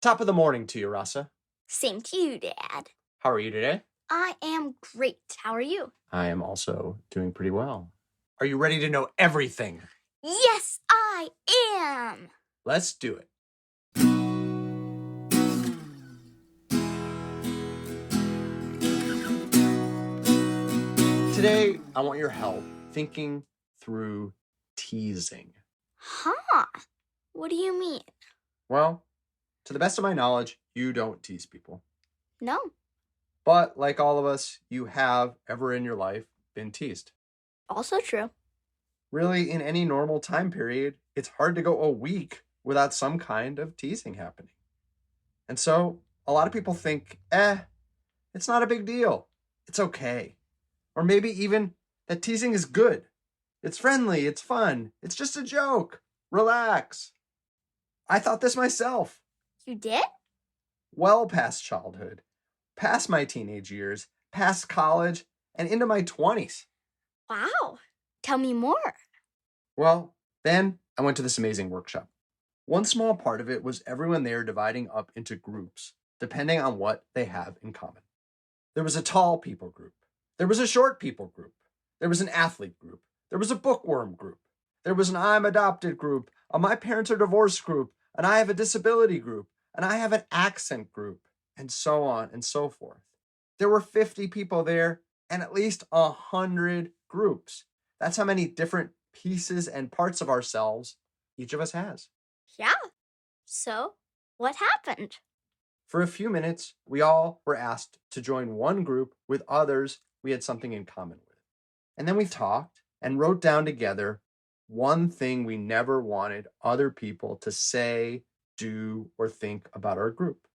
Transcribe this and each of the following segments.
Top of the morning to you, Rasa. Same to you, Dad. How are you today? I am great. How are you? I am also doing pretty well. Are you ready to know everything? Yes, I am. Let's do it. Today, I want your help thinking through teasing. Huh? What do you mean? Well, to the best of my knowledge, you don't tease people. No. But like all of us, you have ever in your life been teased. Also true. Really, in any normal time period, it's hard to go a week without some kind of teasing happening. And so a lot of people think, it's not a big deal. It's okay. Or maybe even that teasing is good. It's friendly. It's fun. It's just a joke. Relax. I thought this myself. You did? Well past childhood, past my teenage years, past college, and into my 20s. Wow. Tell me more. Well, then I went to this amazing workshop. One small part of it was everyone there dividing up into groups, depending on what they have in common. There was a tall people group. There was a short people group. There was an athlete group. There was a bookworm group. There was an I'm adopted group, a my parents are divorced group, and I have a disability group, and I have an accent group, and so on and so forth. There were 50 people there and at least 100 groups. That's how many different pieces and parts of ourselves each of us has. Yeah. So, what happened? For a few minutes, we all were asked to join one group with others we had something in common with. And then we talked and wrote down together one thing we never wanted other people to say, do, or think about our group,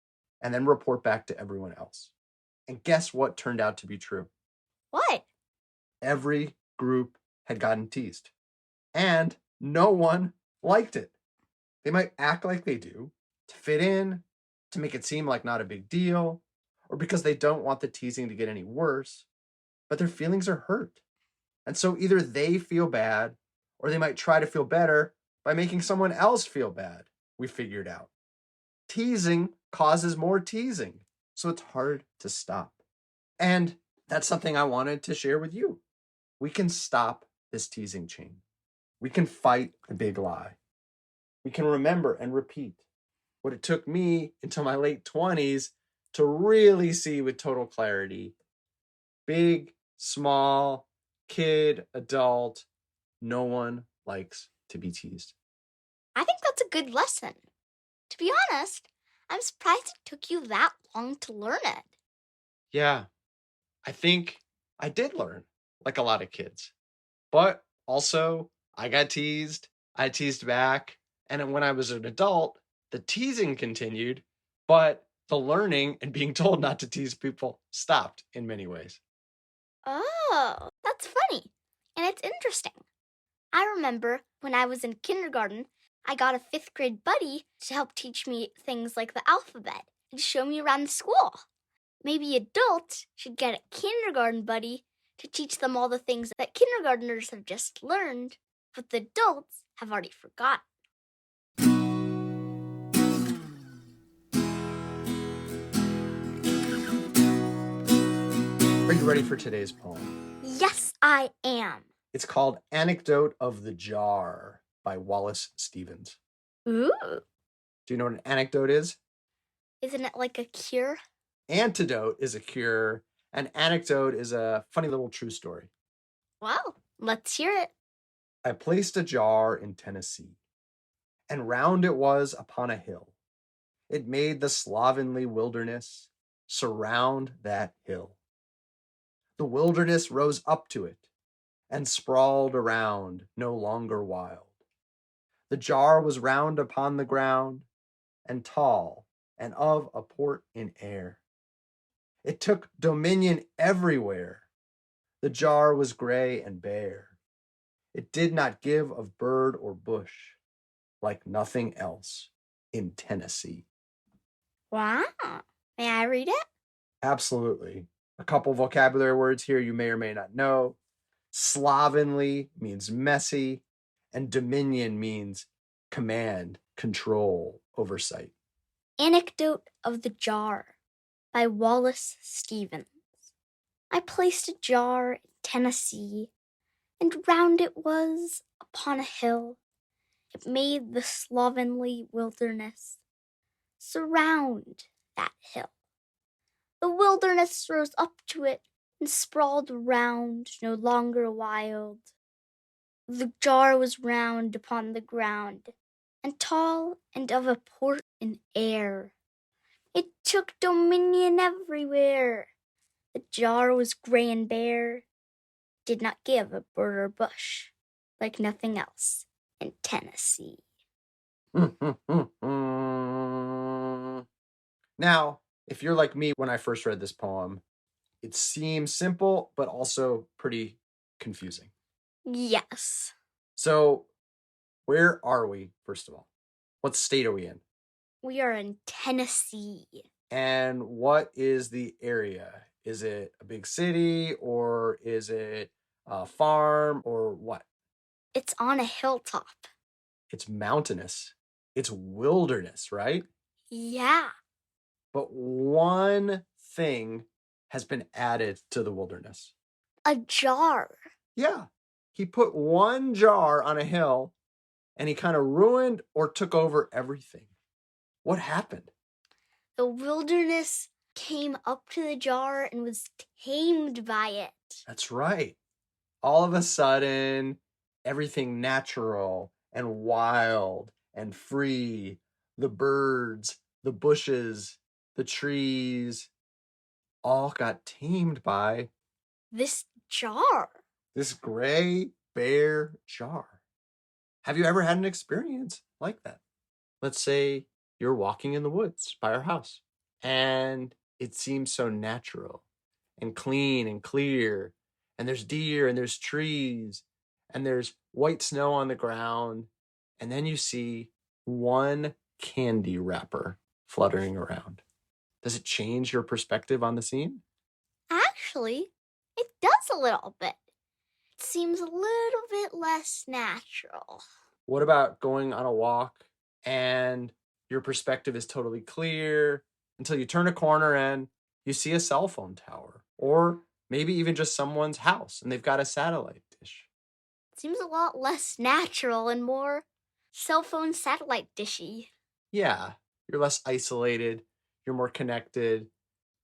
and then report back to everyone else. And guess what turned out to be true? What? Every group had gotten teased, and no one liked it. They might act like they do to fit in, to make it seem like not a big deal, or because they don't want the teasing to get any worse, but their feelings are hurt. And so either they feel bad or they might try to feel better by making someone else feel bad, we figured out. Teasing causes more teasing, so it's hard to stop. And that's something I wanted to share with you. We can stop this teasing chain. We can fight the big lie. We can remember and repeat what it took me until my late 20s to really see with total clarity. Big, small, kid, adult, no one likes to be teased. I think that's a good lesson. To be honest, I'm surprised it took you that long to learn it. Yeah, I think I did learn, like a lot of kids. But also, I got teased, I teased back, and when I was an adult, the teasing continued, but the learning and being told not to tease people stopped in many ways. Oh, that's funny. And it's interesting. I remember when I was in kindergarten, I got a 5th grade buddy to help teach me things like the alphabet and show me around the school. Maybe adults should get a kindergarten buddy to teach them all the things that kindergartners have just learned, but the adults have already forgotten. Are you ready for today's poem? Yes, I am. It's called Anecdote of the Jar by Wallace Stevens. Ooh. Do you know what an anecdote is? Isn't it like a cure? Antidote is a cure. An anecdote is a funny little true story. Well, let's hear it. I placed a jar in Tennessee, and round it was upon a hill. It made the slovenly wilderness surround that hill. The wilderness rose up to it and sprawled around, no longer wild. The jar was round upon the ground and tall and of a port in air. It took dominion everywhere. The jar was gray and bare. It did not give of bird or bush, like nothing else in Tennessee. Wow. May I read it? Absolutely. A couple vocabulary words here you may or may not know. Slovenly means messy, and dominion means command, control, oversight. Anecdote of the Jar by Wallace Stevens. I placed a jar in Tennessee, and round it was, upon a hill, it made the slovenly wilderness surround that hill. The wilderness rose up to it and sprawled around, no longer wild. The jar was round upon the ground, and tall and of a port in air. It took dominion everywhere. The jar was grey and bare, did not give a bird or bush, like nothing else in Tennessee. Now, if you're like me when I first read this poem, it seems simple, but also pretty confusing. Yes. So, where are we, first of all? What state are we in? We are in Tennessee. And what is the area? Is it a big city, or is it a farm, or what? It's on a hilltop. It's mountainous. It's wilderness, right? Yeah. But one thing has been added to the wilderness. A jar. Yeah. He put one jar on a hill and he kind of ruined or took over everything. What happened? The wilderness came up to the jar and was tamed by it. That's right. All of a sudden, everything natural and wild and free, the birds, the bushes, the trees, all got tamed by this jar. This gray, bare jar. Have you ever had an experience like that? Let's say you're walking in the woods by our house and it seems so natural and clean and clear, and there's deer and there's trees and there's white snow on the ground, and then you see one candy wrapper fluttering around. Does it change your perspective on the scene? Actually, it does a little bit. It seems a little bit less natural. What about going on a walk and your perspective is totally clear until you turn a corner and you see a cell phone tower, or maybe even just someone's house and they've got a satellite dish? It seems a lot less natural and more cell phone satellite dishy. Yeah, you're less isolated, you're more connected.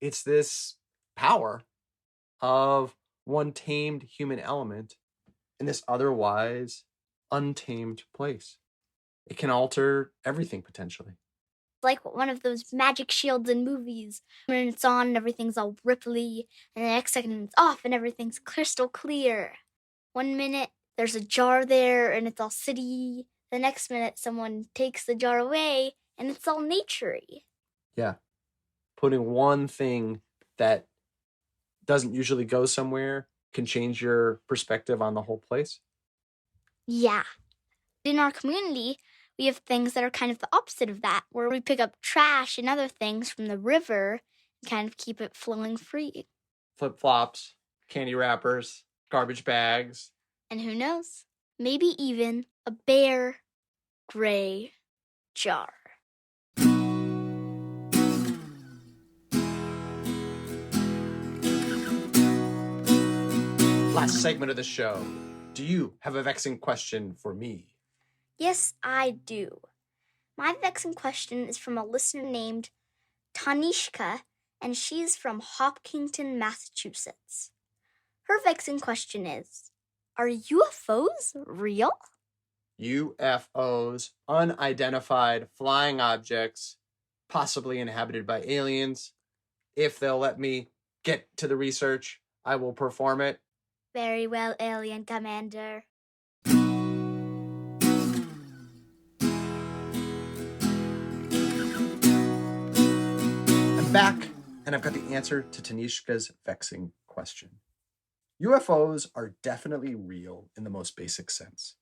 It's this power of one tamed human element in this otherwise untamed place. It can alter everything potentially. Like one of those magic shields in movies. When it's on and everything's all ripply, and the next second it's off and everything's crystal clear. 1 minute there's a jar there and it's all city. The next minute someone takes the jar away and it's all naturey. Yeah. Putting one thing that doesn't usually go somewhere can change your perspective on the whole place. Yeah. In our community, we have things that are kind of the opposite of that, where we pick up trash and other things from the river and kind of keep it flowing free. Flip-flops, candy wrappers, garbage bags. And who knows? Maybe even a bare, gray jar. Last segment of the show. Do you have a vexing question for me? Yes, I do. My vexing question is from a listener named Tanishka, and she's from Hopkinton, Massachusetts. Her vexing question is, are UFOs real? UFOs, unidentified flying objects, possibly inhabited by aliens. If they'll let me get to the research, I will perform it. Very well, Alien Commander. I'm back, and I've got the answer to Tanishka's vexing question. UFOs are definitely real in the most basic sense.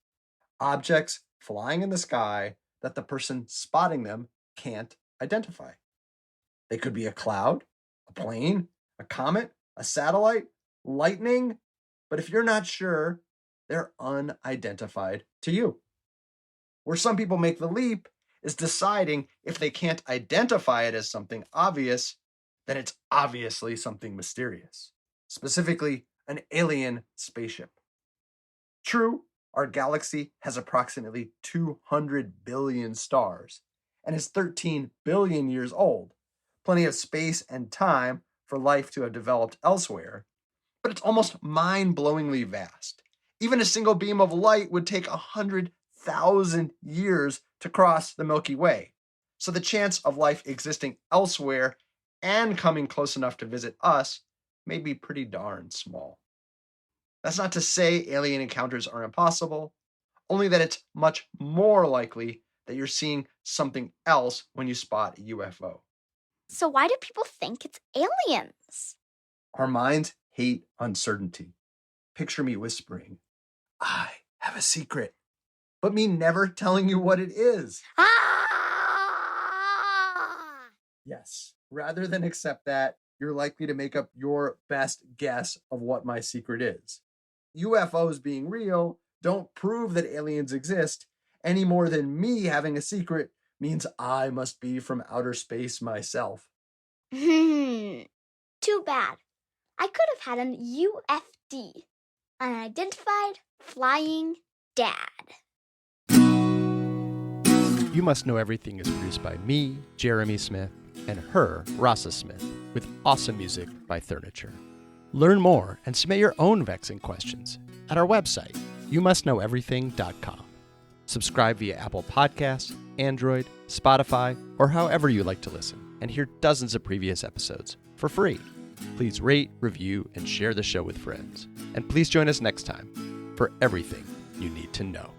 Objects flying in the sky that the person spotting them can't identify. They could be a cloud, a plane, a comet, a satellite, lightning, but if you're not sure, they're unidentified to you. Where some people make the leap is deciding if they can't identify it as something obvious, then it's obviously something mysterious, specifically an alien spaceship. True, our galaxy has approximately 200 billion stars and is 13 billion years old, plenty of space and time for life to have developed elsewhere, but it's almost mind-blowingly vast. Even a single beam of light would take 100,000 years to cross the Milky Way. So the chance of life existing elsewhere and coming close enough to visit us may be pretty darn small. That's not to say alien encounters are impossible, only that it's much more likely that you're seeing something else when you spot a UFO. So why do people think it's aliens? Our minds hate uncertainty. Picture me whispering, "I have a secret," but me never telling you what it is. Ah! Yes, rather than accept that, you're likely to make up your best guess of what my secret is. UFOs being real don't prove that aliens exist any more than me having a secret means I must be from outer space myself. Too bad. I could have had an UFD, unidentified flying dad. You Must Know Everything is produced by me, Jeremy Smith, and her, Rasa Smith, with awesome music by Furniture. Learn more and submit your own vexing questions at our website, youmustknoweverything.com. Subscribe via Apple Podcasts, Android, Spotify, or however you like to listen, and hear dozens of previous episodes for free. Please rate, review, and share the show with friends. And please join us next time for everything you need to know.